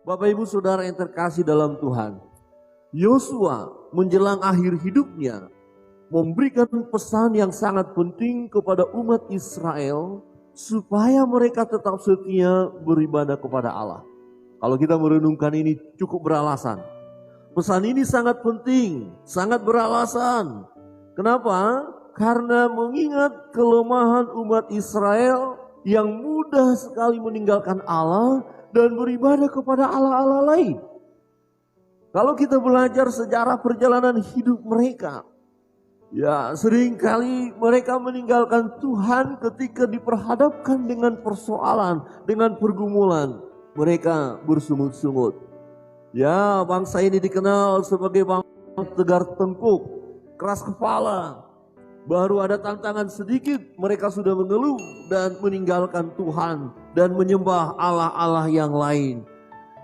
Bapak Ibu Saudara yang terkasih dalam Tuhan, Yosua menjelang akhir hidupnya memberikan pesan yang sangat penting kepada umat Israel supaya mereka tetap setia beribadah kepada Allah. Kalau kita merenungkan ini cukup beralasan. Pesan ini sangat penting, sangat beralasan. Kenapa? Karena mengingat kelemahan umat Israel yang mudah sekali meninggalkan Allah dan beribadah kepada Allah-Allah lain. Kalau kita belajar sejarah perjalanan hidup mereka, ya seringkali mereka meninggalkan Tuhan ketika diperhadapkan dengan persoalan, dengan pergumulan. Mereka bersungut-sungut. Ya, bangsa ini dikenal sebagai bangsa tegar tengkuk, keras kepala. Baru ada tantangan sedikit, mereka sudah mengeluh dan meninggalkan Tuhan dan menyembah Allah-Allah yang lain.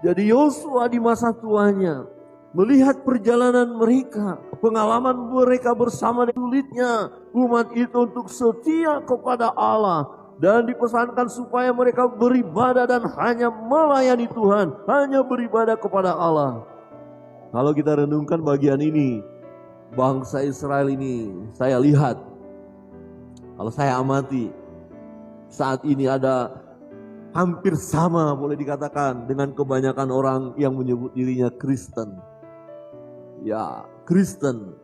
Jadi Yosua di masa tuanya melihat perjalanan mereka, pengalaman mereka bersama dengan sulitnya umat itu untuk setia kepada Allah. Dan dipesankan supaya mereka beribadah dan hanya melayani Tuhan, hanya beribadah kepada Allah. Kalau kita renungkan bagian ini, bangsa Israel ini saya lihat, kalau saya amati, saat ini ada hampir sama boleh dikatakan dengan kebanyakan orang yang menyebut dirinya Kristen. Ya, Kristen.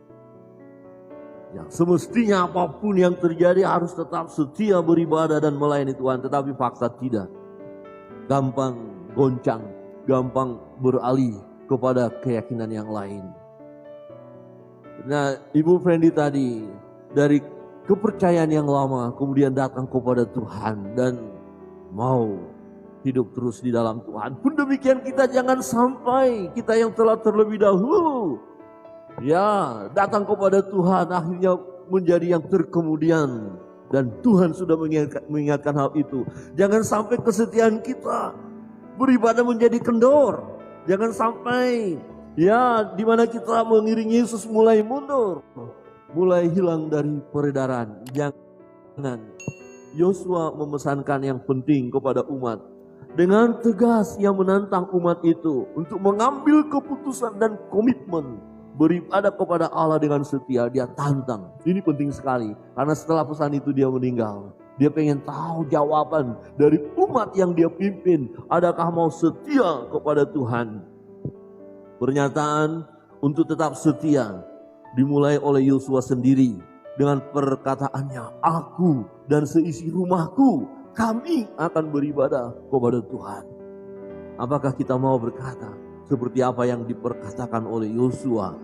Ya, semestinya apapun yang terjadi harus tetap setia beribadah dan melayani Tuhan. Tetapi fakta tidak. Gampang goncang, gampang beralih kepada keyakinan yang lain. Nah, Ibu Fendi tadi dari kepercayaan yang lama kemudian datang kepada Tuhan dan mau hidup terus di dalam Tuhan. Pun demikian kita jangan sampai kita yang telah terlebih dahulu ya datang kepada Tuhan akhirnya menjadi yang terkemudian. Dan Tuhan sudah mengingatkan hal itu. Jangan sampai kesetiaan kita beribadah menjadi kendor. Jangan sampai ya di mana kita mengiringi Yesus mulai mundur, mulai hilang dari peredaran. Jangan. Yosua memesankan yang penting kepada umat dengan tegas yang menantang umat itu untuk mengambil keputusan dan komitmen beribadah kepada Allah dengan setia. Dia tantang. Ini penting sekali karena setelah pesan itu dia meninggal. Dia pengen tahu jawaban dari umat yang dia pimpin. Adakah mau setia kepada Tuhan? Pernyataan untuk tetap setia dimulai oleh Yosua sendiri dengan perkataannya, aku dan seisi rumahku, kami akan beribadah kepada Tuhan. Apakah kita mau berkata seperti apa yang diperkatakan oleh Yosua?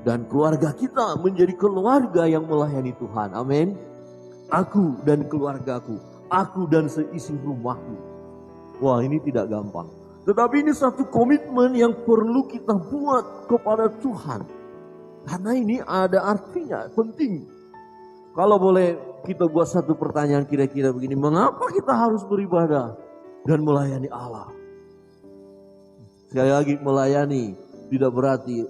Dan keluarga kita menjadi keluarga yang melayani Tuhan. Amin. Aku dan keluargaku, aku dan seisi rumahku. Wah, ini tidak gampang. Tetapi ini satu komitmen yang perlu kita buat kepada Tuhan. Karena ini ada artinya, penting. Kalau boleh kita buat satu pertanyaan kira-kira begini. Mengapa kita harus beribadah dan melayani Allah? Sekali lagi, melayani tidak berarti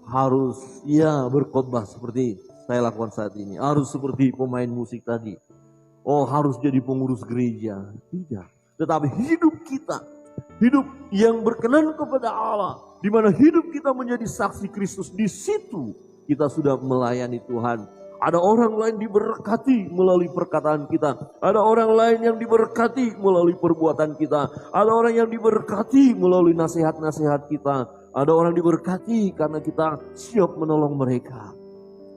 harus berkhotbah seperti saya lakukan saat ini. Harus seperti pemain musik tadi. Oh, harus jadi pengurus gereja. Tidak. Tetapi hidup kita, hidup yang berkenan kepada Allah, di mana hidup kita menjadi saksi Kristus, di situ kita sudah melayani Tuhan. Ada orang lain diberkati melalui perkataan kita. Ada orang lain yang diberkati melalui perbuatan kita. Ada orang yang diberkati melalui nasihat-nasihat kita. Ada orang diberkati karena kita siap menolong mereka.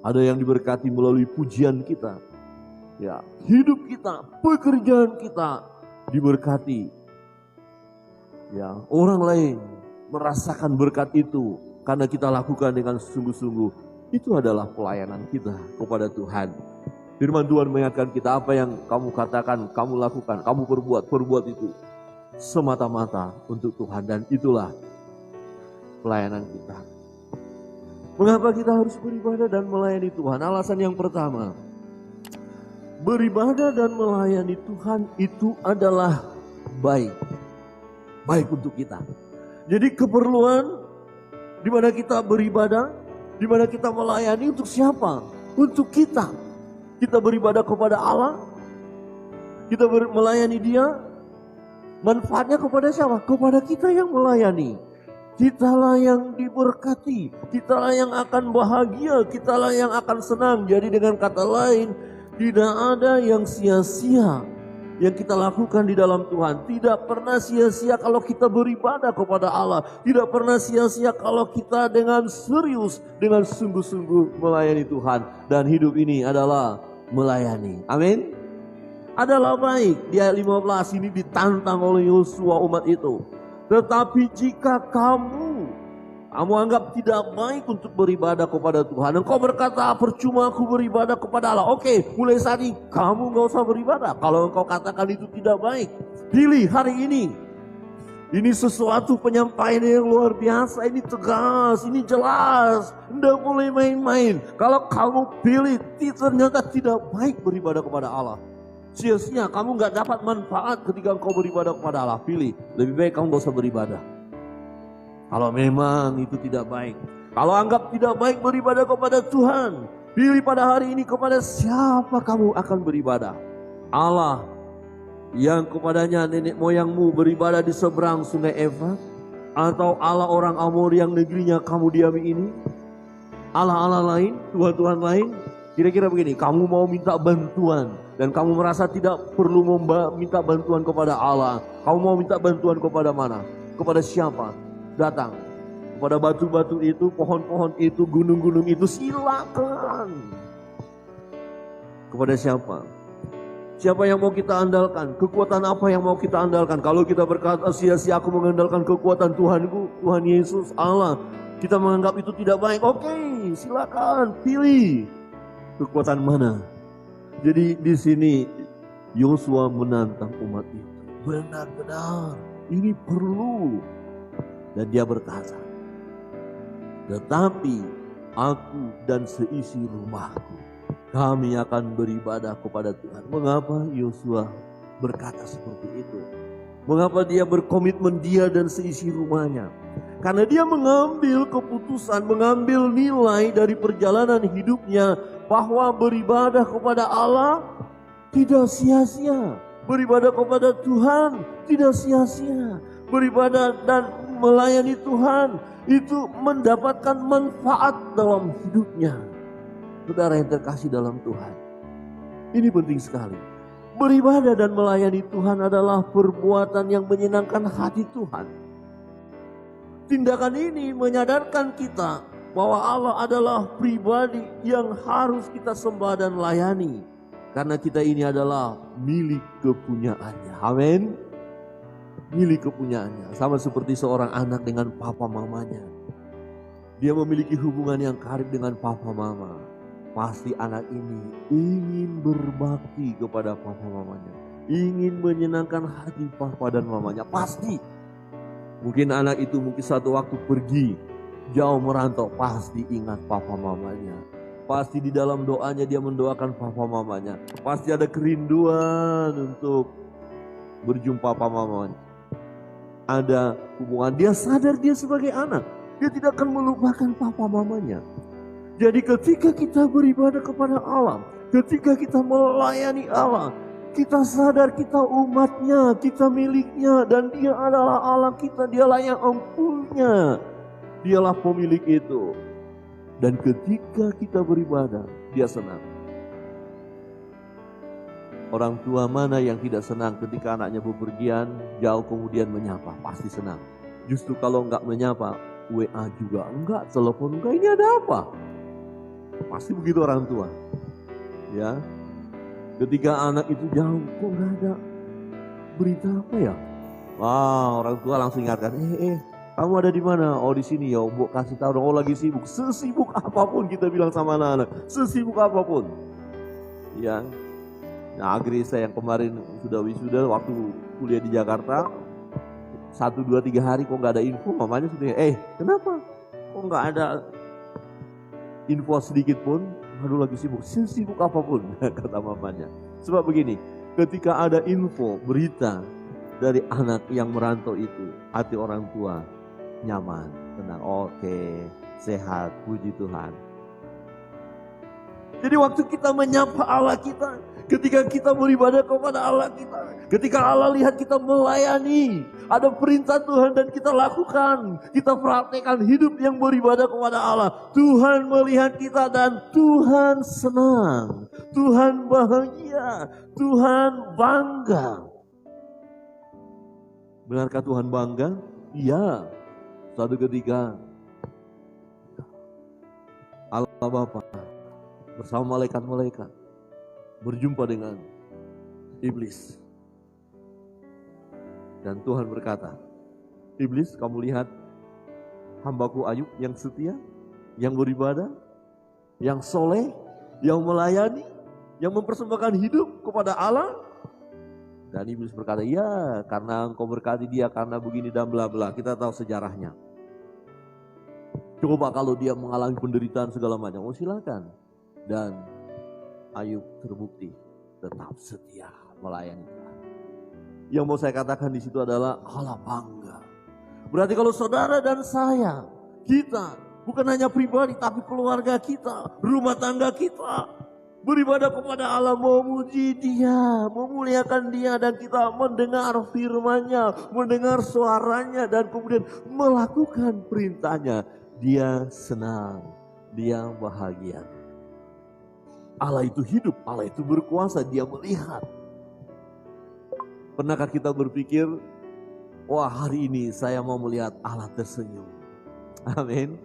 Ada yang diberkati melalui pujian kita. Ya, hidup kita, pekerjaan kita diberkati. Ya, orang lain merasakan berkat itu karena kita lakukan dengan sungguh-sungguh. Itu adalah pelayanan kita kepada Tuhan. Firman Tuhan mengingatkan kita, apa yang kamu katakan, kamu lakukan, kamu perbuat itu semata-mata untuk Tuhan. Dan itulah pelayanan kita. Mengapa kita harus beribadah dan melayani Tuhan? Alasan yang pertama, beribadah dan melayani Tuhan itu adalah baik. Baik untuk kita. Jadi keperluan di mana kita beribadah, di mana kita melayani untuk siapa? Untuk kita. Kita beribadah kepada Allah. Kita melayani Dia Manfaatnya kepada siapa? Kepada kita yang melayani. Kitalah yang diberkati, kitalah yang akan bahagia, kitalah yang akan senang. Jadi dengan kata lain, tidak ada yang sia-sia yang kita lakukan di dalam Tuhan. Tidak pernah sia-sia kalau kita beribadah kepada Allah. Tidak pernah sia-sia kalau kita dengan serius, dengan sungguh-sungguh melayani Tuhan. Dan hidup ini adalah melayani. Amin. Adalah baik. Di ayat 15 ini ditantang oleh Yosua umat itu. Tetapi jika kamu anggap tidak baik untuk beribadah kepada Tuhan, engkau berkata percuma aku beribadah kepada Allah. Oke, mulai saat ini kamu gak usah beribadah. Kalau engkau katakan itu tidak baik, pilih hari ini. Ini sesuatu penyampaian yang luar biasa, ini tegas, ini jelas. Tidak boleh main-main. Kalau kamu pilih ternyata tidak baik beribadah kepada Allah, sia-sia, kamu gak dapat manfaat ketika engkau beribadah kepada Allah. Pilih, lebih baik kamu gak usah beribadah. Kalau memang itu tidak baik, kalau anggap tidak baik beribadah kepada Tuhan, pilih pada hari ini kepada siapa kamu akan beribadah. Allah yang kepadanya nenek moyangmu beribadah di seberang sungai Efrat, atau Allah orang Amor yang negerinya kamu diami ini? Allah-Allah lain, Tuhan-Tuhan lain? Kira-kira begini, kamu mau minta bantuan dan kamu merasa tidak perlu minta bantuan kepada Allah. Kamu mau minta bantuan kepada mana? Kepada siapa? Datang kepada batu-batu itu, pohon-pohon itu, gunung-gunung itu, silakan. Kepada siapa? Siapa yang mau kita andalkan? Kekuatan apa yang mau kita andalkan? Kalau kita berkata sia-sia aku mengandalkan kekuatan Tuhanku, Tuhan Yesus, Allah, kita menganggap itu tidak baik. Oke, silakan pilih. Kekuatan mana? Jadi di sini Yosua menantang umat itu. Benar-benar ini perlu. Dan dia berkata, tetapi aku dan seisi rumahku, kami akan beribadah kepada Tuhan. Mengapa Yosua berkata seperti itu? Mengapa dia berkomitmen, dia dan seisi rumahnya? Karena dia mengambil keputusan, mengambil nilai dari perjalanan hidupnya, bahwa beribadah kepada Allah tidak sia-sia. Beribadah kepada Tuhan tidak sia-sia. Beribadah dan melayani Tuhan itu mendapatkan manfaat dalam hidupnya. Saudara yang terkasih dalam Tuhan, ini penting sekali. Beribadah dan melayani Tuhan adalah perbuatan yang menyenangkan hati Tuhan. Tindakan ini menyadarkan kita bahwa Allah adalah pribadi yang harus kita sembah dan layani. Karena kita ini adalah milik kepunyaannya. Amin. Milik kepunyaannya. Sama seperti seorang anak dengan papa mamanya. Dia memiliki hubungan yang karib dengan papa mama. Pasti anak ini ingin berbakti kepada papa mamanya. Ingin menyenangkan hati papa dan mamanya. Pasti. Mungkin anak itu suatu waktu pergi jauh merantau, pasti ingat papa mamanya. Pasti di dalam doanya dia mendoakan papa mamanya. Pasti ada kerinduan untuk berjumpa papa mamanya. Ada hubungan, dia sadar dia sebagai anak. Dia tidak akan melupakan papa mamanya. Jadi ketika kita beribadah kepada Allah, ketika kita melayani Allah, kita sadar kita umatnya, kita miliknya, dan dia adalah Allah kita, dialah yang empunya. Dialah pemilik itu. Dan ketika kita beribadah, dia senang. Orang tua mana yang tidak senang ketika anaknya bepergian, jauh kemudian menyapa? Pasti senang. Justru kalau enggak menyapa, WA juga enggak, telepon enggak, ini ada apa? Pasti begitu orang tua. Ya. Ketika anak itu jauh, kok enggak ada berita apa ya? Wah, orang tua langsung ingatkan, kamu ada di mana? Oh di sini ya, Bu kasih tahu dong. Oh lagi sibuk. Sesibuk apapun kita bilang sama anak-anak. Sesibuk apapun. Ya. Nah Agresa yang kemarin sudah wisuda waktu kuliah di Jakarta. 1, 2, 3 hari kok gak ada info. Mamanya sudah, kenapa? Kok gak ada info sedikit pun? Aduh lagi sibuk. Sesibuk apapun kata mamanya. Sebab begini, ketika ada info, berita dari anak yang merantau itu, hati orang tua nyaman, tenang, oke, sehat, puji Tuhan. Jadi waktu kita menyapa Allah kita, ketika kita beribadah kepada Allah kita, ketika Allah lihat kita melayani, ada perintah Tuhan dan kita lakukan, kita praktekkan hidup yang beribadah kepada Allah. Tuhan melihat kita dan Tuhan senang, Tuhan bahagia, Tuhan bangga. Benarkah Tuhan bangga? Iya. Suatu ketika Allah Bapa bersama malaikat-malaikat berjumpa dengan iblis. Dan Tuhan berkata, "Iblis, kamu lihat hambaku Ayub yang setia, yang beribadah, yang soleh, yang melayani, yang mempersembahkan hidup kepada Allah?" Dan iblis berkata, "Ya, karena engkau berkati dia, karena begini dan bla bla." Kita tahu sejarahnya. Coba kalau dia mengalami penderitaan segala macam, oh silakan. Dan Ayub terbukti tetap setia melayani Tuhan. Yang mau saya katakan di situ adalah Allah bangga. Berarti kalau saudara dan saya, kita bukan hanya pribadi tapi keluarga kita, rumah tangga kita beribadah kepada Allah, memuji Dia, memuliakan Dia, dan kita mendengar firman-Nya, mendengar suaranya, dan kemudian melakukan perintahnya. Dia senang, Dia bahagia. Allah itu hidup, Allah itu berkuasa, Dia melihat. Pernahkah kita berpikir, wah hari ini saya mau melihat Allah tersenyum? Amin.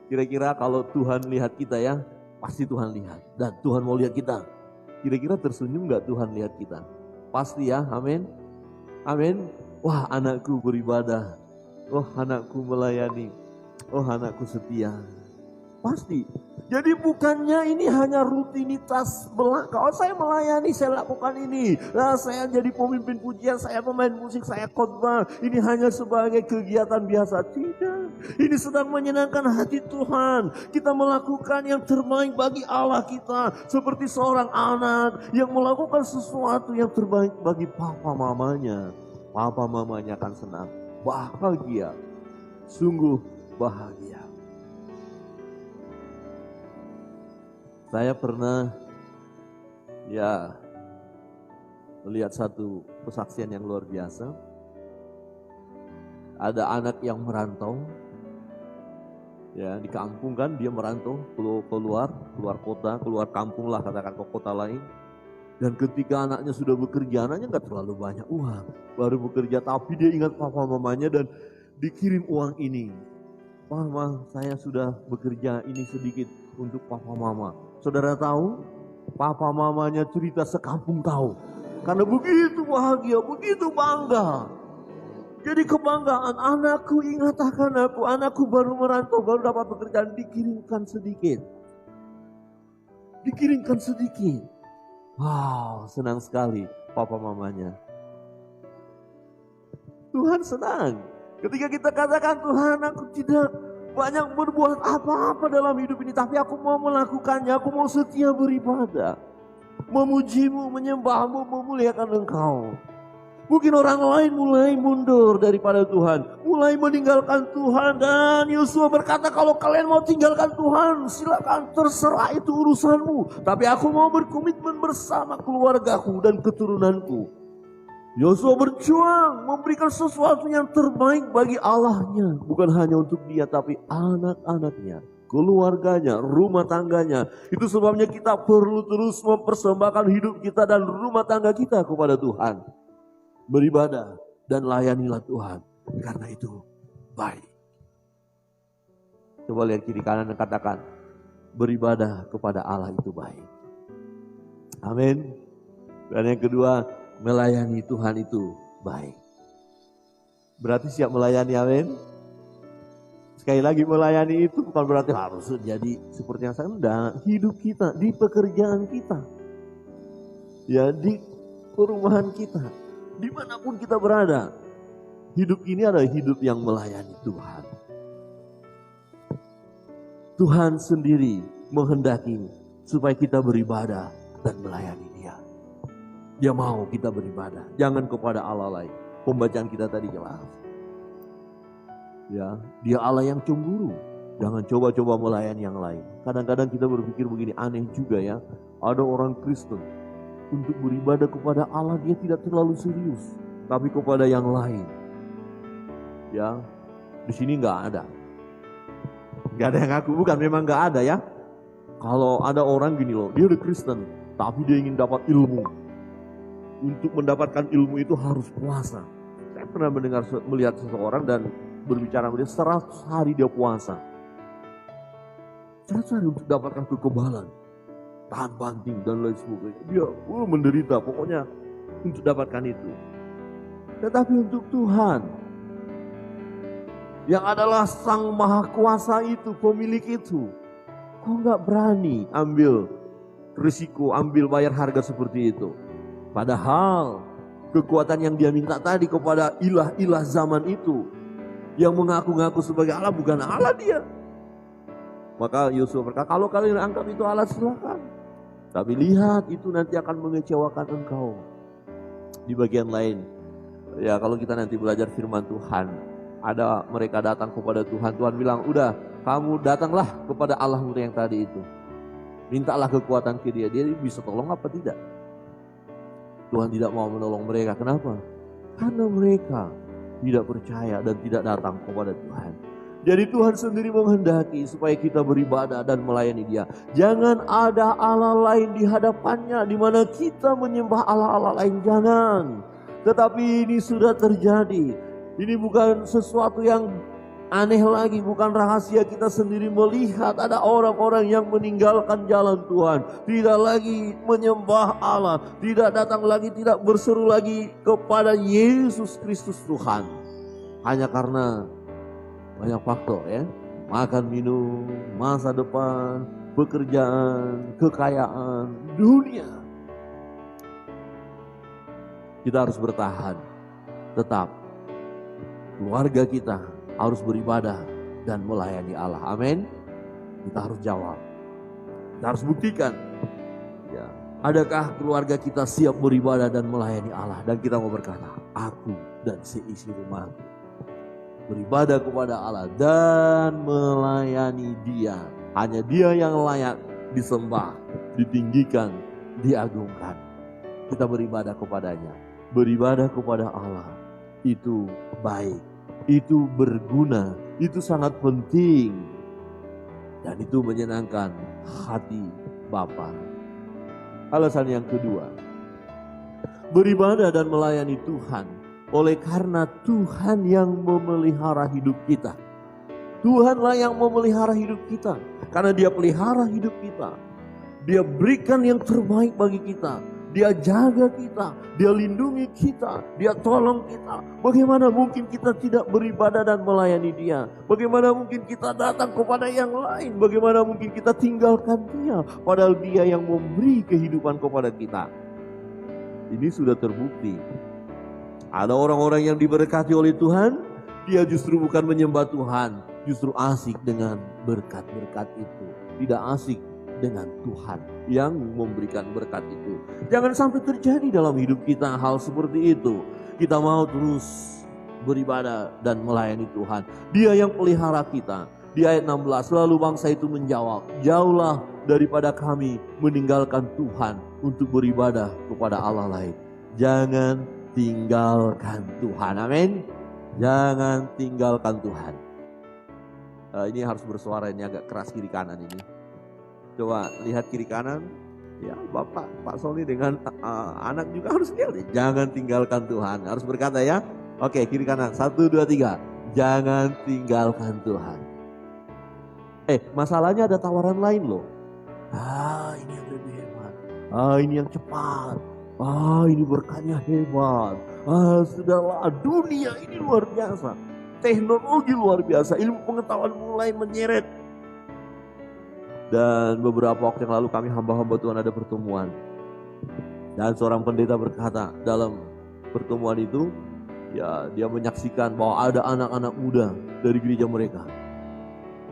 Kira-kira kalau Tuhan lihat kita ya, pasti Tuhan lihat. Dan Tuhan mau lihat kita. Kira-kira tersenyum gak Tuhan lihat kita? Pasti ya, amin. Amin. Wah anakku beribadah. Oh anakku melayani. Oh anakku setia. Pasti. Jadi bukannya ini hanya rutinitas belaka. Oh saya melayani, saya lakukan ini. Nah, saya jadi pemimpin pujian, saya pemain musik, saya khotbah. Ini hanya sebagai kegiatan biasa. Tidak. Ini sedang menyenangkan hati Tuhan. Kita melakukan yang terbaik bagi Allah kita. Seperti seorang anak yang melakukan sesuatu yang terbaik bagi papa mamanya. Papa mamanya akan senang. Bahagia. Sungguh bahagia. Saya pernah melihat satu kesaksian yang luar biasa. Ada anak yang merantau, di kampung kan dia merantau keluar kota, keluar kampung lah katakan ke kota lain. Dan ketika anaknya sudah bekerja, anaknya nggak terlalu banyak uang, baru bekerja, tapi dia ingat papa mamanya dan dikirim uang ini. Mama, saya sudah bekerja ini sedikit untuk papa mama. Saudara tahu, papa mamanya cerita sekampung tahu. Karena begitu bahagia, begitu bangga. Jadi kebanggaan, anakku ingat akan aku, anakku baru merantau, baru dapat pekerjaan, dikirimkan sedikit. Dikirimkan sedikit. Wow, senang sekali papa mamanya. Tuhan senang. Ketika kita katakan, Tuhan aku tidak banyak berbuat apa-apa dalam hidup ini, tapi aku mau melakukannya, aku mau setia beribadah. Memujimu, menyembahmu, memuliakan Engkau. Mungkin orang lain mulai mundur daripada Tuhan, mulai meninggalkan Tuhan, dan Yosua berkata, kalau kalian mau tinggalkan Tuhan, silakan, terserah, itu urusanmu. Tapi aku mau berkomitmen bersama keluargaku dan keturunanku. Yosua berjuang memberikan sesuatu yang terbaik bagi Allahnya. Bukan hanya untuk dia, tapi anak-anaknya, keluarganya, rumah tangganya. Itu sebabnya kita perlu terus mempersembahkan hidup kita dan rumah tangga kita kepada Tuhan. Beribadah dan layanilah Tuhan, karena itu baik. Coba lihat kiri kanan dan katakan, beribadah kepada Allah itu baik. Amin. Dan yang kedua, melayani Tuhan itu baik. Berarti siap melayani, amin. Sekali lagi, melayani itu bukan berarti harus jadi seperti yang saya. Enggak, hidup kita, di pekerjaan kita, di perumahan kita, dimanapun kita berada, hidup ini adalah hidup yang melayani Tuhan. Tuhan sendiri menghendaki supaya kita beribadah dan melayani Dia. Dia mau kita beribadah, jangan kepada Allah lain. Pembacaan kita tadi jelas. Dia Allah yang cemburu, Jangan coba-coba melayani yang lain. Kadang-kadang kita berpikir begini, aneh juga ya. Ada orang Kristen untuk beribadah kepada Allah dia tidak terlalu serius, tapi kepada yang lain. Ya, di sini nggak ada. Nggak ada yang ngaku, bukan memang nggak ada ya. Kalau ada orang gini loh, dia udah Kristen, tapi dia ingin dapat ilmu. Untuk mendapatkan ilmu itu harus puasa. Saya pernah melihat seseorang dan berbicara sama dia, 100 hari dia puasa. 100 hari untuk dapatkan kekebalan, tahan banting dan lain sebagainya. Dia menderita pokoknya untuk dapatkan itu. Tetapi untuk Tuhan, yang adalah Sang Maha Kuasa itu, pemilik itu, kok gak berani ambil risiko, ambil bayar harga seperti itu. Padahal kekuatan yang dia minta tadi kepada ilah-ilah zaman itu, yang mengaku-ngaku sebagai Allah, bukan Allah dia. Maka Yosua berkata, kalau kalian anggap itu Allah silakan. Tapi lihat itu nanti akan mengecewakan engkau. Di bagian lain, ya kalau kita nanti belajar firman Tuhan, ada mereka datang kepada Tuhan, Tuhan bilang, udah kamu datanglah kepada Allahmu yang tadi itu. Mintalah kekuatan ke dia, dia bisa tolong apa tidak? Tuhan tidak mau menolong mereka, kenapa? Karena mereka tidak percaya dan tidak datang kepada Tuhan. Jadi Tuhan sendiri menghendaki supaya kita beribadah dan melayani Dia. Jangan ada Allah lain di hadapannya di mana kita menyembah Allah-Allah lain, jangan. Tetapi ini sudah terjadi. Ini bukan sesuatu yang aneh lagi, bukan rahasia. Kita sendiri melihat ada orang-orang yang meninggalkan jalan Tuhan, tidak lagi menyembah Allah, tidak datang lagi, tidak berseru lagi kepada Yesus Kristus Tuhan. Hanya karena banyak faktor ya, makan minum, masa depan, pekerjaan, kekayaan, dunia. Kita harus bertahan, tetap keluarga kita harus beribadah dan melayani Allah. Amin. Kita harus jawab, kita harus buktikan ya, adakah keluarga kita siap beribadah dan melayani Allah. Dan kita mau berkata, aku dan seisi rumahku beribadah kepada Allah dan melayani Dia. Hanya Dia yang layak disembah, ditinggikan, diagungkan. Kita beribadah kepadanya. Beribadah kepada Allah itu baik, itu berguna, itu sangat penting, dan itu menyenangkan hati Bapa. Alasan yang kedua, beribadah dan melayani Tuhan oleh karena Tuhan yang memelihara hidup kita. Tuhanlah yang memelihara hidup kita. Karena Dia pelihara hidup kita, Dia berikan yang terbaik bagi kita. Dia jaga kita, Dia lindungi kita, Dia tolong kita. Bagaimana mungkin kita tidak beribadah dan melayani Dia? Bagaimana mungkin kita datang kepada yang lain? Bagaimana mungkin kita tinggalkan Dia? Padahal Dia yang memberi kehidupan kepada kita. Ini sudah terbukti. Ada orang-orang yang diberkati oleh Tuhan, dia justru bukan menyembah Tuhan, justru asik dengan berkat-berkat itu. Tidak asik dengan Tuhan yang memberikan berkat itu. Jangan sampai terjadi dalam hidup kita hal seperti itu. Kita mau terus beribadah dan melayani Tuhan. Dia yang pelihara kita. Di ayat 16, lalu bangsa itu menjawab, jauhlah daripada kami meninggalkan Tuhan untuk beribadah kepada Allah lain. Jangan tinggalkan Tuhan, amin. Jangan tinggalkan Tuhan. Ini harus bersuara, ini agak keras kiri kanan ini. Coba lihat kiri kanan, ya Bapak, Pak Sony dengan anak juga harus lihat. Jangan tinggalkan Tuhan, harus berkata ya. Oke, kiri kanan, 1, 2, 3. Jangan tinggalkan Tuhan. Masalahnya ada tawaran lain loh. Ini yang lebih hebat. Ini yang cepat. Ini berkatnya hebat. Sudahlah, dunia ini luar biasa. Teknologi luar biasa. Ilmu pengetahuan mulai menyeret. Dan beberapa waktu yang lalu kami hamba-hamba Tuhan ada pertemuan. Dan seorang pendeta berkata dalam pertemuan itu, ya dia menyaksikan bahwa ada anak-anak muda dari gereja mereka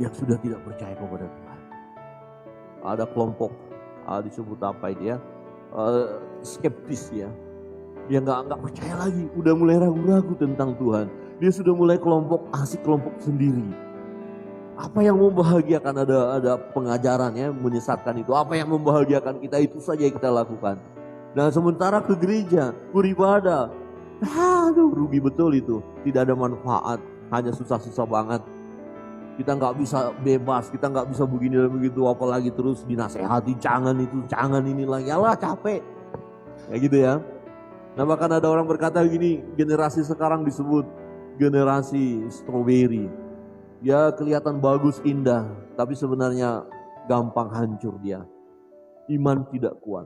yang sudah tidak percaya kepada Tuhan. Ada kelompok disebut apa ini ya, skeptis ya. Dia nggak percaya lagi, udah mulai ragu-ragu tentang Tuhan. Dia sudah mulai kelompok asik, kelompok sendiri. Apa yang membahagiakan, ada pengajaran ya, menyesatkan itu. Apa yang membahagiakan kita, itu saja yang kita lakukan. Nah sementara ke gereja, beribadah, aduh rugi betul itu. Tidak ada manfaat, hanya susah-susah banget. Kita nggak bisa bebas, kita nggak bisa begini dan begitu. Apalagi terus dinasehati, jangan itu, jangan ini lagi. Alah capek, kayak gitu ya. Nah bahkan ada orang berkata gini, generasi sekarang disebut generasi strawberry. Ya kelihatan bagus, indah, tapi sebenarnya gampang hancur dia. Iman tidak kuat.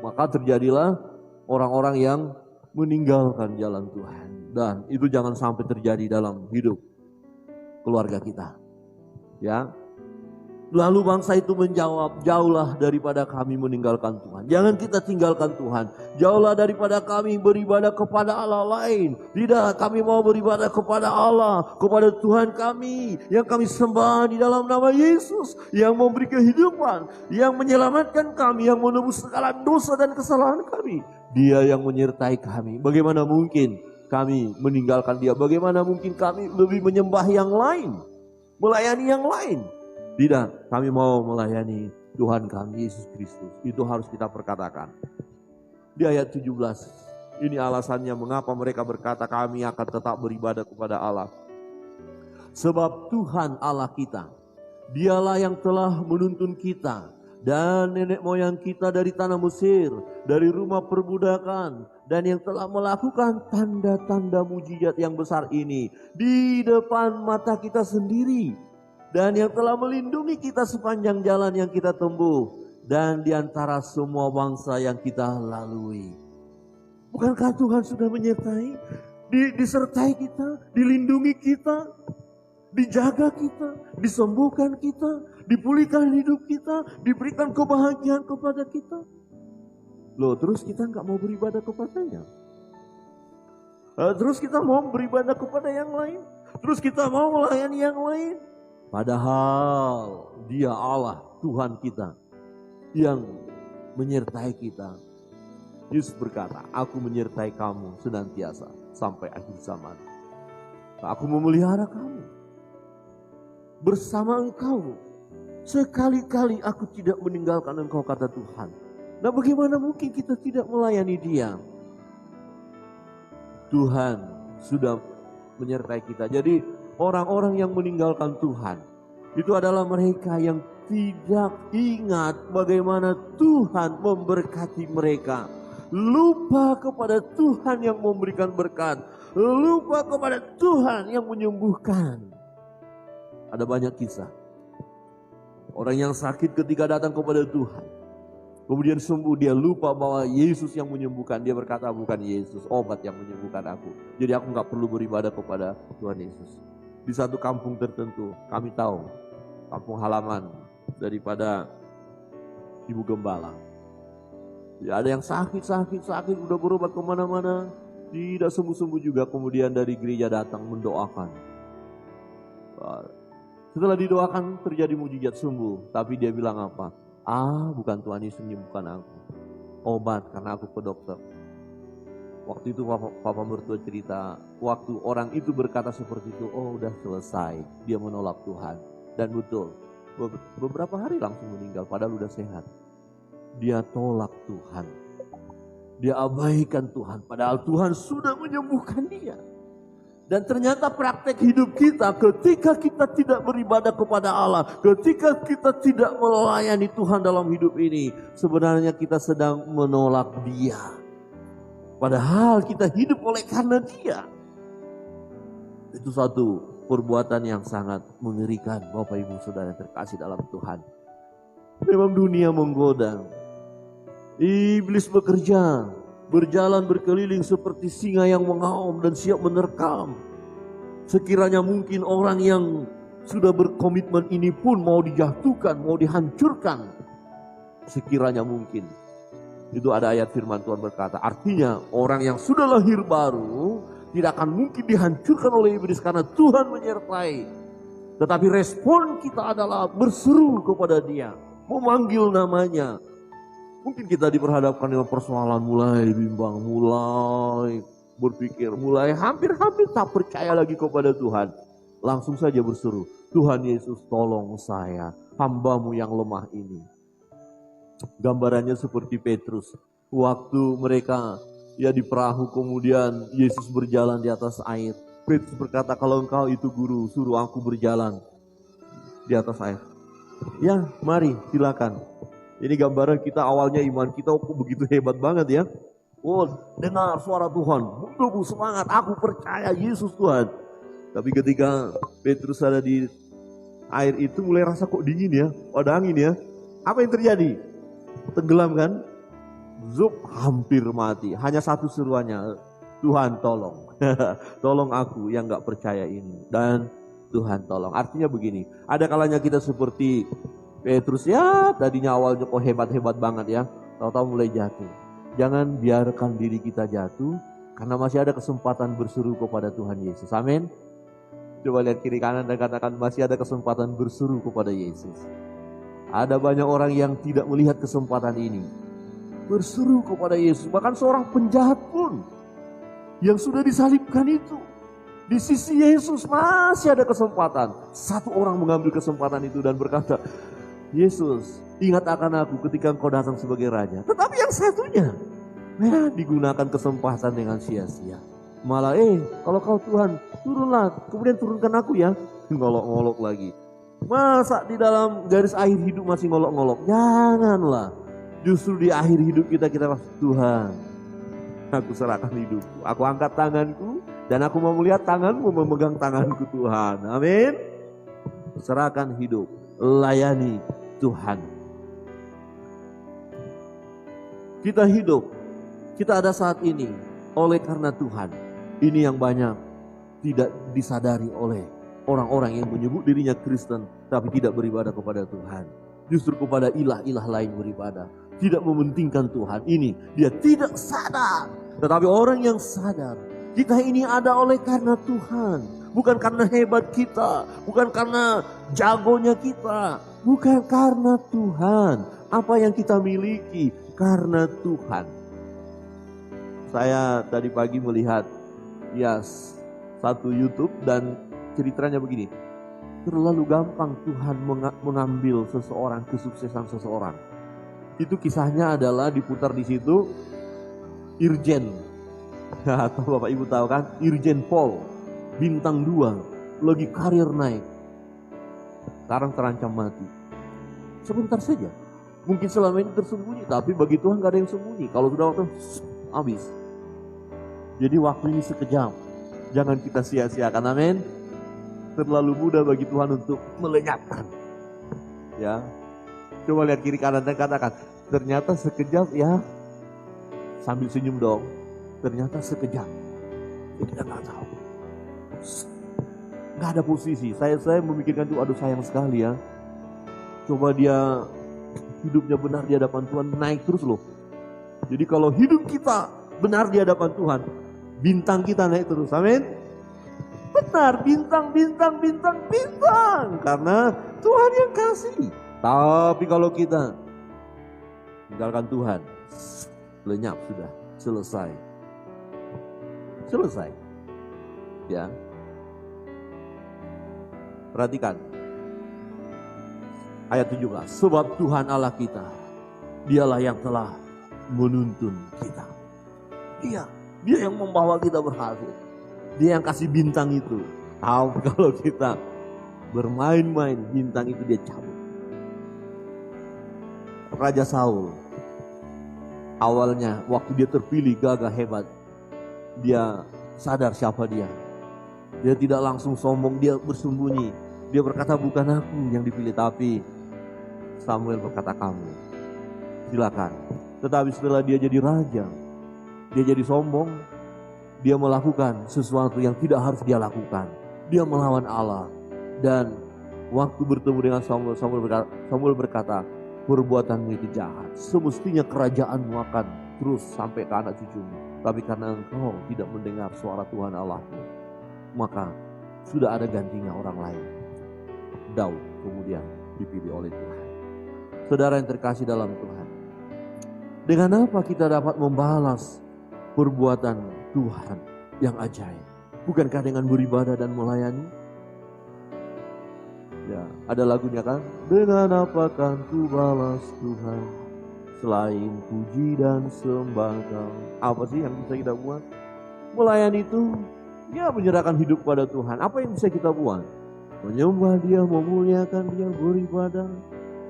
Maka terjadilah orang-orang yang meninggalkan jalan Tuhan. Dan itu jangan sampai terjadi dalam hidup keluarga kita. Ya. Lalu bangsa itu menjawab, jauhlah daripada kami meninggalkan Tuhan. Jangan kita tinggalkan Tuhan. Jauhlah daripada kami beribadah kepada Allah lain. Tidak, kami mau beribadah kepada Allah, kepada Tuhan kami yang kami sembah di dalam nama Yesus, yang memberi kehidupan, yang menyelamatkan kami, yang menebus segala dosa dan kesalahan kami. Dia yang menyertai kami. Bagaimana mungkin kami meninggalkan Dia? Bagaimana mungkin kami lebih menyembah yang lain, melayani yang lain? Tidak, kami mau melayani Tuhan kami Yesus Kristus. Itu harus kita perkatakan. Di ayat 17, ini alasannya mengapa mereka berkata kami akan tetap beribadah kepada Allah. Sebab Tuhan Allah kita, Dialah yang telah menuntun kita dan nenek moyang kita dari tanah Mesir, dari rumah perbudakan, dan yang telah melakukan tanda-tanda mujizat yang besar ini di depan mata kita sendiri. Dan yang telah melindungi kita sepanjang jalan yang kita tempuh. Dan di antara semua bangsa yang kita lalui. Bukankah Tuhan sudah menyertai? Disertai kita, dilindungi kita, dijaga kita, disembuhkan kita, dipulihkan hidup kita, diberikan kebahagiaan kepada kita. Loh terus kita nggak mau beribadah kepadanya? Terus kita mau beribadah kepada yang lain? Terus kita mau melayani yang lain? Padahal Dia Allah, Tuhan kita, yang menyertai kita. Yesus berkata, aku menyertai kamu senantiasa sampai akhir zaman. Aku memelihara kamu. Bersama engkau. Sekali-kali aku tidak meninggalkan engkau, kata Tuhan. Nah bagaimana mungkin kita tidak melayani Dia? Tuhan sudah menyertai kita. Jadi orang-orang yang meninggalkan Tuhan, itu adalah mereka yang tidak ingat bagaimana Tuhan memberkati mereka. Lupa kepada Tuhan yang memberikan berkat. Lupa kepada Tuhan yang menyembuhkan. Ada banyak kisah. Orang yang sakit ketika datang kepada Tuhan, kemudian sembuh, dia lupa bahwa Yesus yang menyembuhkan. Dia berkata, bukan Yesus, obat yang menyembuhkan aku. Jadi aku gak perlu beribadah kepada Tuhan Yesus. Di satu kampung tertentu, kami tahu, kampung halaman daripada Ibu Gembala. Ya, ada yang sakit, udah berobat kemana-mana, tidak sembuh-sembuh juga. Kemudian dari gereja datang mendoakan. Setelah didoakan terjadi mujizat sembuh. Tapi dia bilang apa? Bukan Tuhan Yesus menyembuhkan aku. Obat karena aku ke dokter. Waktu itu papa mertua cerita, waktu orang itu berkata seperti itu, udah selesai, dia menolak Tuhan. Dan betul, beberapa hari langsung meninggal, padahal udah sehat. Dia tolak Tuhan, dia abaikan Tuhan, padahal Tuhan sudah menyembuhkan dia. Dan ternyata praktek hidup kita ketika kita tidak beribadah kepada Allah, ketika kita tidak melayani Tuhan dalam hidup ini, sebenarnya kita sedang menolak Dia. Padahal kita hidup oleh karena Dia. Itu satu perbuatan yang sangat mengerikan, Bapak Ibu Saudara yang terkasih dalam Tuhan. Memang dunia menggoda. Iblis bekerja, berjalan berkeliling seperti singa yang mengaum dan siap menerkam. Sekiranya mungkin orang yang sudah berkomitmen ini pun mau dijatuhkan, mau dihancurkan. Sekiranya mungkin. Itu ada ayat firman Tuhan berkata, artinya orang yang sudah lahir baru tidak akan mungkin dihancurkan oleh iblis karena Tuhan menyertai. Tetapi respon kita adalah berseru kepada Dia, memanggil namanya. Mungkin kita diperhadapkan dengan persoalan, mulai bimbang, mulai berpikir, mulai hampir tak percaya lagi kepada Tuhan. langsung saja berseru, Tuhan Yesus tolong saya, hamba-Mu yang lemah ini. Gambarannya seperti Petrus. Waktu mereka di perahu, kemudian Yesus berjalan di atas air. Petrus berkata, kalau engkau itu guru, suruh aku berjalan di atas air. Ya, mari silakan. Ini gambaran kita awalnya iman kita begitu hebat banget ya. Oh, dengar suara Tuhan, tubuh semangat, aku percaya Yesus Tuhan. Tapi ketika Petrus ada di air itu mulai rasa kok dingin ya, ada angin ya. Apa yang terjadi? Tenggelam kan? Zup, hampir mati. Hanya satu seruannya, Tuhan tolong. Tolong aku yang gak percaya ini. Dan Tuhan tolong. Artinya begini, ada kalanya kita seperti Petrus ya, tadinya awalnya kok hebat-hebat banget ya, tahu-tahu mulai jatuh. Jangan biarkan diri kita jatuh, karena masih ada kesempatan berseru kepada Tuhan Yesus. Amin. Coba lihat kiri kanan dan katakan, masih ada kesempatan berseru kepada Yesus. Ada banyak orang yang tidak melihat kesempatan ini. Berseru kepada Yesus. Bahkan seorang penjahat pun yang sudah disalibkan itu, di sisi Yesus masih ada kesempatan. Satu orang mengambil kesempatan itu dan berkata, Yesus, ingat akan aku ketika Engkau datang sebagai Raja. Tetapi yang satunya digunakan kesempatan dengan sia-sia. Malah kalau Kau Tuhan, turunlah, kemudian turunkan aku ya. Ngolok-ngolok lagi. Masa di dalam garis akhir hidup masih ngolok-ngolok? Janganlah. Justru di akhir hidup kita Tuhan, aku serahkan hidupku. Aku angkat tanganku dan aku mau melihat tanganmu memegang tanganku Tuhan. Amin. Serahkan hidup, layani Tuhan. Kita hidup, kita ada saat ini oleh karena Tuhan. Ini yang banyak tidak disadari oleh orang-orang yang menyebut dirinya Kristen tapi tidak beribadah kepada Tuhan. Justru kepada ilah-ilah lain beribadah. Tidak mementingkan Tuhan. Ini dia tidak sadar. Tetapi orang yang sadar, kita ini ada oleh karena Tuhan. Bukan karena hebat kita, bukan karena jagonya kita, bukan karena Tuhan. Apa yang kita miliki karena Tuhan. Saya tadi pagi melihat satu YouTube dan ceritanya begini. Terlalu gampang Tuhan mengambil seseorang, kesuksesan seseorang. Itu kisahnya adalah diputar di situ Irjen. Atau Bapak Ibu tahu kan, Irjen Paul, bintang 2, lagi karir naik. Sekarang terancam mati. Sebentar saja. Mungkin selama ini tersembunyi, tapi bagi Tuhan gak ada yang sembunyi. Kalau sudah waktu, habis. Jadi waktu ini sekejap. Jangan kita sia-siakan, amin. Terlalu mudah bagi Tuhan untuk melenyapkan. Ya. Coba lihat kiri kanan dan katakan, ternyata sekejap ya. Sambil senyum dong. Ternyata sekejap. Kita nggak tahu. Nggak ada posisi. Saya memikirkan itu, aduh sayang sekali ya. Coba dia hidupnya benar di hadapan Tuhan, naik terus loh. Jadi kalau hidup kita benar di hadapan Tuhan, bintang kita naik terus. Amin. Benar, bintang. Karena Tuhan yang kasih. Tapi kalau kita tinggalkan Tuhan, lenyap sudah, selesai. Ya. Perhatikan ayat 17. Sebab Tuhan Allah kita, Dialah yang telah menuntun kita. Dia yang membawa kita berhasil. Dia yang kasih bintang itu. Tahu kalau kita bermain-main, bintang itu dia cabut. Raja Saul, awalnya waktu dia terpilih gagah hebat, dia sadar siapa dia. Dia tidak langsung sombong, dia bersembunyi. Dia berkata, bukan aku yang dipilih, tapi Samuel berkata kamu. Silakan. Tetapi setelah dia jadi raja, dia jadi sombong. Dia melakukan sesuatu yang tidak harus dia lakukan. Dia melawan Allah. Dan waktu bertemu dengan Samuel berkata, perbuatanmu itu jahat. Semestinya kerajaanmu akan terus sampai ke anak cucumu. Tapi karena engkau tidak mendengar suara Tuhan Allahmu, maka sudah ada gantinya orang lain. Daud kemudian dipilih oleh Tuhan. Saudara yang terkasih dalam Tuhan, dengan apa kita dapat membalas perbuatan Tuhan yang ajaib? Bukankah dengan beribadah dan melayani? Ya, ada lagunya kan? Dengan apa kan ku balas Tuhan selain puji dan sembah Kau. Apa sih yang bisa kita buat? Melayani itu ya menyerahkan hidup pada Tuhan. Apa yang bisa kita buat? Menyembah Dia, memuliakan Dia, beribadah,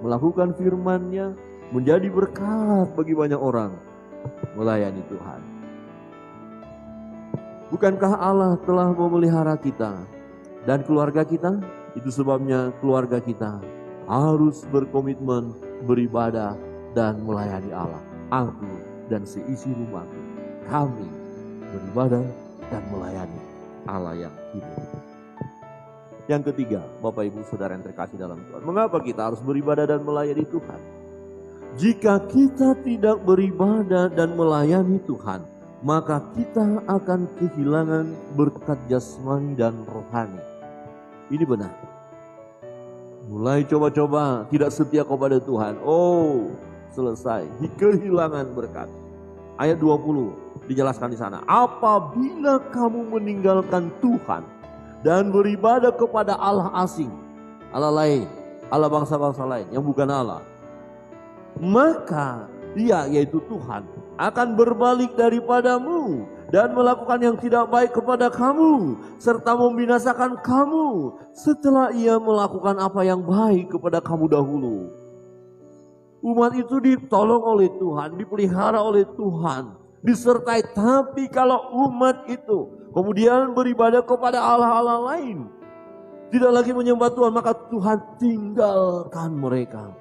melakukan firman-Nya, menjadi berkat bagi banyak orang. Melayani Tuhan. Bukankah Allah telah memelihara kita dan keluarga kita? Itu sebabnya keluarga kita harus berkomitmen beribadah dan melayani Allah. Aku dan seisi rumahku, kami beribadah dan melayani Allah yang hidup. Yang ketiga, Bapak Ibu Saudara yang terkasih dalam Tuhan, mengapa kita harus beribadah dan melayani Tuhan? Jika kita tidak beribadah dan melayani Tuhan, maka kita akan kehilangan berkat jasmani dan rohani. Ini benar. Mulai coba-coba tidak setia kepada Tuhan. Oh, selesai. Kehilangan berkat. Ayat 20 dijelaskan di sana. Apabila kamu meninggalkan Tuhan dan beribadah kepada Allah asing, Allah lain, Allah bangsa-bangsa lain yang bukan Allah, maka Dia, yaitu Tuhan, akan berbalik daripadamu dan melakukan yang tidak baik kepada kamu, serta membinasakan kamu setelah Ia melakukan apa yang baik kepada kamu dahulu. Umat itu ditolong oleh Tuhan, dipelihara oleh Tuhan, disertai. Tapi kalau umat itu kemudian beribadah kepada Allah-Allah lain, tidak lagi menyembah Tuhan, maka Tuhan tinggalkan mereka.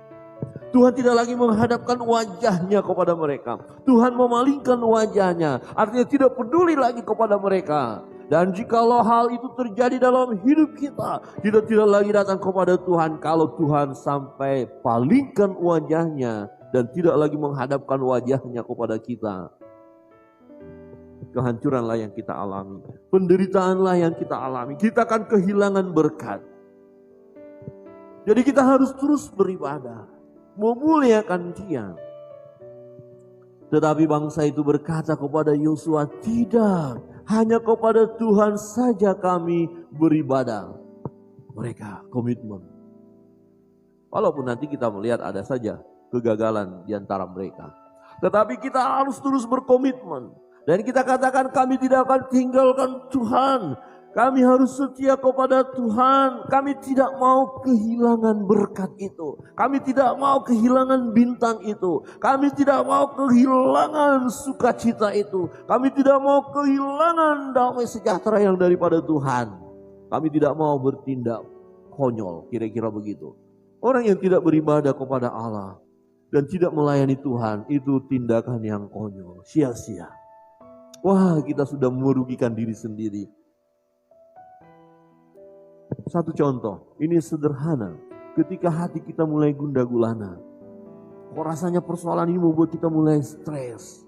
Tuhan tidak lagi menghadapkan wajahnya kepada mereka. Tuhan memalingkan wajahnya. Artinya tidak peduli lagi kepada mereka. Dan jikalau hal itu terjadi dalam hidup kita, kita tidak lagi datang kepada Tuhan. Kalau Tuhan sampai palingkan wajahnya dan tidak lagi menghadapkan wajahnya kepada kita, kehancuranlah yang kita alami. Penderitaanlah yang kita alami. Kita akan kehilangan berkat. Jadi kita harus terus beribadah, memuliakan Dia. Tetapi bangsa itu berkata kepada Yosua, tidak, hanya kepada Tuhan saja kami beribadah. Mereka komitmen. Walaupun nanti kita melihat ada saja kegagalan di antara mereka, tetapi kita harus terus berkomitmen. Dan kita katakan kami tidak akan tinggalkan Tuhan. Kami harus setia kepada Tuhan. Kami tidak mau kehilangan berkat itu. Kami tidak mau kehilangan bintang itu. Kami tidak mau kehilangan sukacita itu. Kami tidak mau kehilangan damai sejahtera yang daripada Tuhan. Kami tidak mau bertindak konyol, kira-kira begitu. Orang yang tidak beribadah kepada Allah dan tidak melayani Tuhan, itu tindakan yang konyol, sia-sia. Wah, kita sudah merugikan diri sendiri. Satu contoh, ini sederhana. Ketika hati kita mulai gundah gulana, kok rasanya persoalan ini membuat kita mulai stres.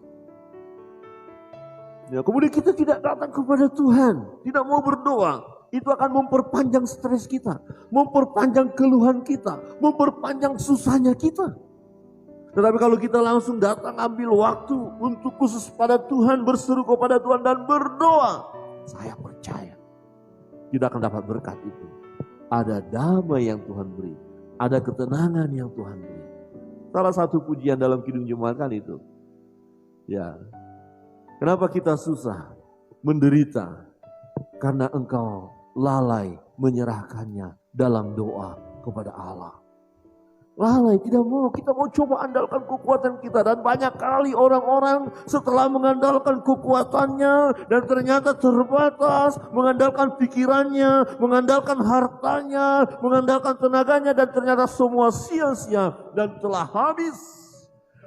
Ya, kemudian kita tidak datang kepada Tuhan, tidak mau berdoa. Itu akan memperpanjang stres kita, memperpanjang keluhan kita, memperpanjang susahnya kita. Tetapi kalau kita langsung datang ambil waktu untuk khusus pada Tuhan, berseru kepada Tuhan dan berdoa, saya percaya kita akan dapat berkat itu. Ada damai yang Tuhan beri, ada ketenangan yang Tuhan beri. Salah satu pujian dalam Kidung Jemaat kan itu. Ya, kenapa kita susah, menderita? Karena engkau lalai menyerahkannya dalam doa kepada Allah. Lalai, tidak mau, kita mau coba andalkan kekuatan kita. Dan banyak kali orang-orang setelah mengandalkan kekuatannya dan ternyata terbatas, mengandalkan pikirannya, mengandalkan hartanya, mengandalkan tenaganya, dan ternyata semua sia-sia dan telah habis.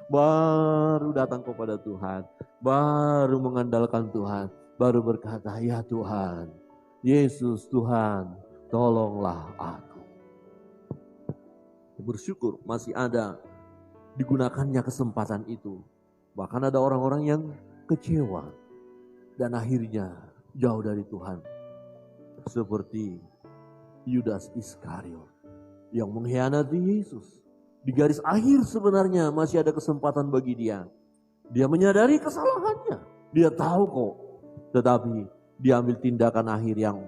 Baru datang kepada Tuhan, baru mengandalkan Tuhan, baru berkata, ya Tuhan, Yesus Tuhan, tolonglah aku. Bersyukur masih ada digunakannya kesempatan itu. Bahkan ada orang-orang yang kecewa dan akhirnya jauh dari Tuhan. Seperti Yudas Iskariot yang mengkhianati Yesus. Di garis akhir sebenarnya masih ada kesempatan bagi dia. Dia menyadari kesalahannya. Dia tahu kok. Tetapi dia ambil tindakan akhir yang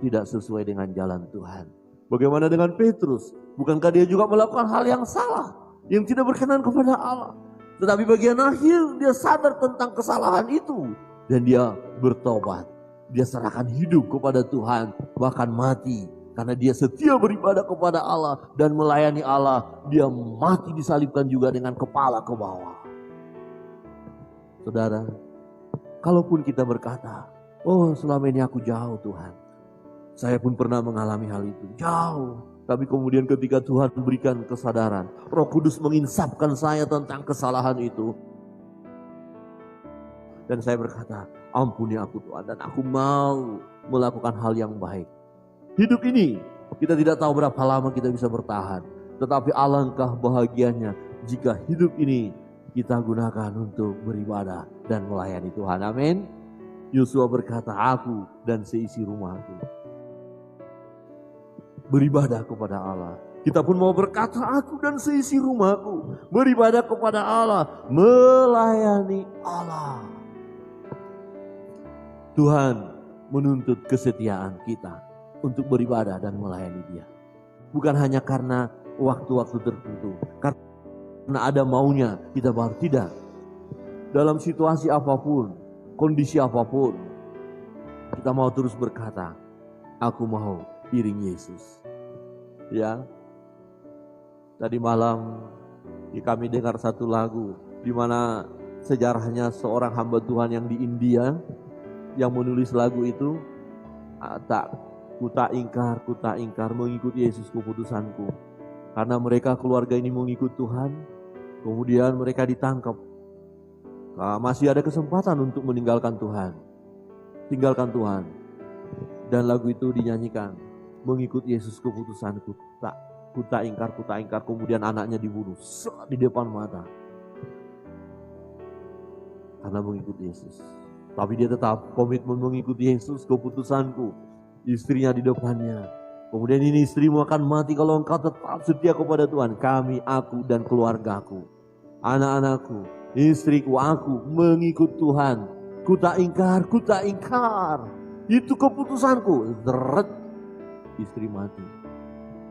tidak sesuai dengan jalan Tuhan. Bagaimana dengan Petrus? Bukankah dia juga melakukan hal yang salah, yang tidak berkenan kepada Allah? Tetapi bagian akhir dia sadar tentang kesalahan itu. Dan dia bertobat. Dia serahkan hidup kepada Tuhan, bahkan mati. Karena dia setia beribadah kepada Allah dan melayani Allah. Dia mati disalibkan juga dengan kepala ke bawah. Saudara, kalaupun kita berkata, oh selama ini aku jauh Tuhan. Saya pun pernah mengalami hal itu, jauh. Tapi kemudian ketika Tuhan berikan kesadaran, Roh Kudus menginsapkan saya tentang kesalahan itu. Dan saya berkata, ampuni aku Tuhan, dan aku mau melakukan hal yang baik. Hidup ini, kita tidak tahu berapa lama kita bisa bertahan. Tetapi alangkah bahagianya jika hidup ini kita gunakan untuk beribadah dan melayani Tuhan. Amin. Yosua berkata, aku dan seisi rumahku beribadah kepada Allah. Kita pun mau berkata, aku dan seisi rumahku beribadah kepada Allah, melayani Allah. Tuhan menuntut kesetiaan kita untuk beribadah dan melayani Dia. Bukan hanya karena waktu-waktu tertentu, karena ada maunya kita baru, tidak. Dalam situasi apapun, kondisi apapun, kita mau terus berkata, aku mau iring Yesus. Ya, tadi malam kami dengar satu lagu di mana sejarahnya seorang hamba Tuhan yang di India yang menulis lagu itu, Kuta ingkar mengikuti Yesus keputusanku. Karena mereka keluarga ini mengikut Tuhan, kemudian mereka ditangkap. Masih ada kesempatan untuk meninggalkan Tuhan. Tinggalkan Tuhan. Dan lagu itu dinyanyikan, mengikut Yesus keputusanku. Kuta ingkar. Kemudian anaknya dibunuh di depan mata. Karena mengikut Yesus. Tapi dia tetap komitmen mengikuti Yesus keputusanku. Istrinya di depannya. Kemudian ini istrimu akan mati kalau engkau tetap setia kepada Tuhan. Kami, aku dan keluargaku, anak-anakku, istriku, aku mengikut Tuhan. Kuta ingkar. Itu keputusanku. Deret. Istri mati.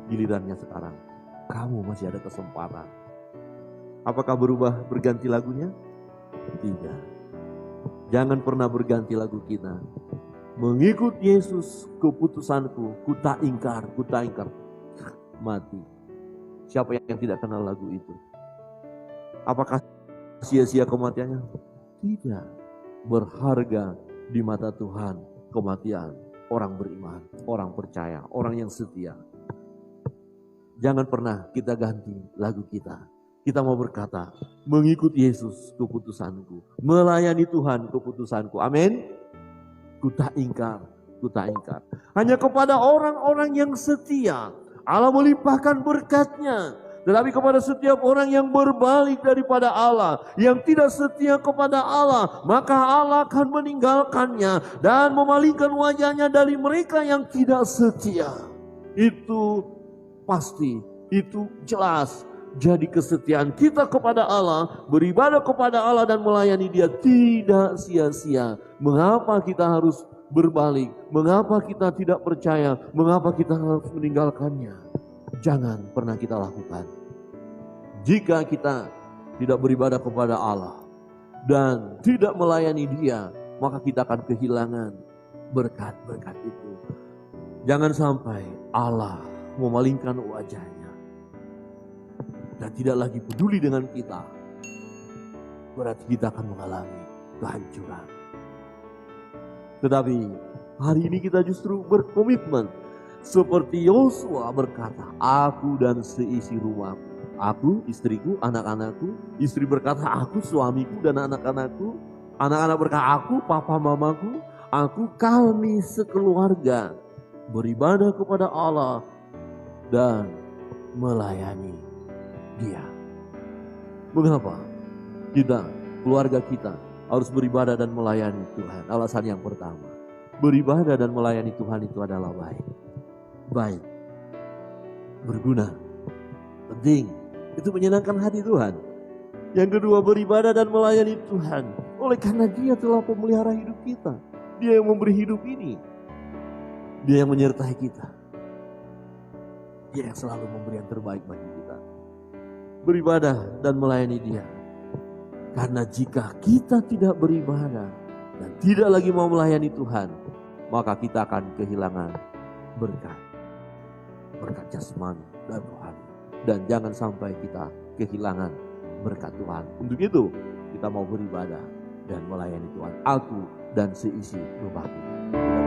Gilirannya sekarang. Kamu masih ada kesempatan. Apakah berganti lagunya? Tidak. Jangan pernah berganti lagu kita. Mengikut Yesus keputusanku. Kuta ingkar. Mati. Siapa yang tidak kenal lagu itu? Apakah sia-sia kematiannya? Tidak. Berharga di mata Tuhan kematian orang beriman, orang percaya, orang yang setia. Jangan pernah kita ganti lagu kita. Kita mau berkata, mengikut Yesus keputusanku, melayani Tuhan keputusanku. Amin. Kuta ingkar. Hanya kepada orang-orang yang setia Allah melimpahkan berkat-Nya. Tetapi kepada setiap orang yang berbalik daripada Allah, yang tidak setia kepada Allah, maka Allah akan meninggalkannya dan memalingkan wajahnya dari mereka yang tidak setia. Itu pasti, itu jelas. Jadi kesetiaan kita kepada Allah, beribadah kepada Allah dan melayani Dia tidak sia-sia. Mengapa kita harus berbalik? Mengapa kita tidak percaya? Mengapa kita harus meninggalkannya? Jangan pernah kita lakukan. Jika kita tidak beribadah kepada Allah dan tidak melayani Dia, maka kita akan kehilangan berkat-berkat itu. Jangan sampai Allah memalingkan wajahnya dan tidak lagi peduli dengan kita. Berarti kita akan mengalami kehancuran. Tetapi hari ini kita justru berkomitmen seperti Yosua berkata, aku dan seisi rumahku, aku, istriku, anak-anakku. Istri berkata, aku, suamiku dan anak-anakku. Anak-anak berkata, aku, papa mamaku. Aku, kami sekeluarga beribadah kepada Allah dan melayani Dia. Mengapa kita, keluarga kita harus beribadah dan melayani Tuhan? Alasan yang pertama, beribadah dan melayani Tuhan itu adalah baik, berguna, penting, itu menyenangkan hati Tuhan. Yang kedua, beribadah dan melayani Tuhan oleh karena Dia telah memelihara hidup kita. Dia yang memberi hidup ini, Dia yang menyertai kita. Dia yang selalu memberi yang terbaik bagi kita. Beribadah dan melayani Dia. Karena jika kita tidak beribadah dan tidak lagi mau melayani Tuhan, maka kita akan kehilangan berkat. Berkat jasmani dan rohani. Dan jangan sampai kita kehilangan berkat Tuhan. Untuk itu kita mau beribadah dan melayani Tuhan. Aku dan seisi rumahku.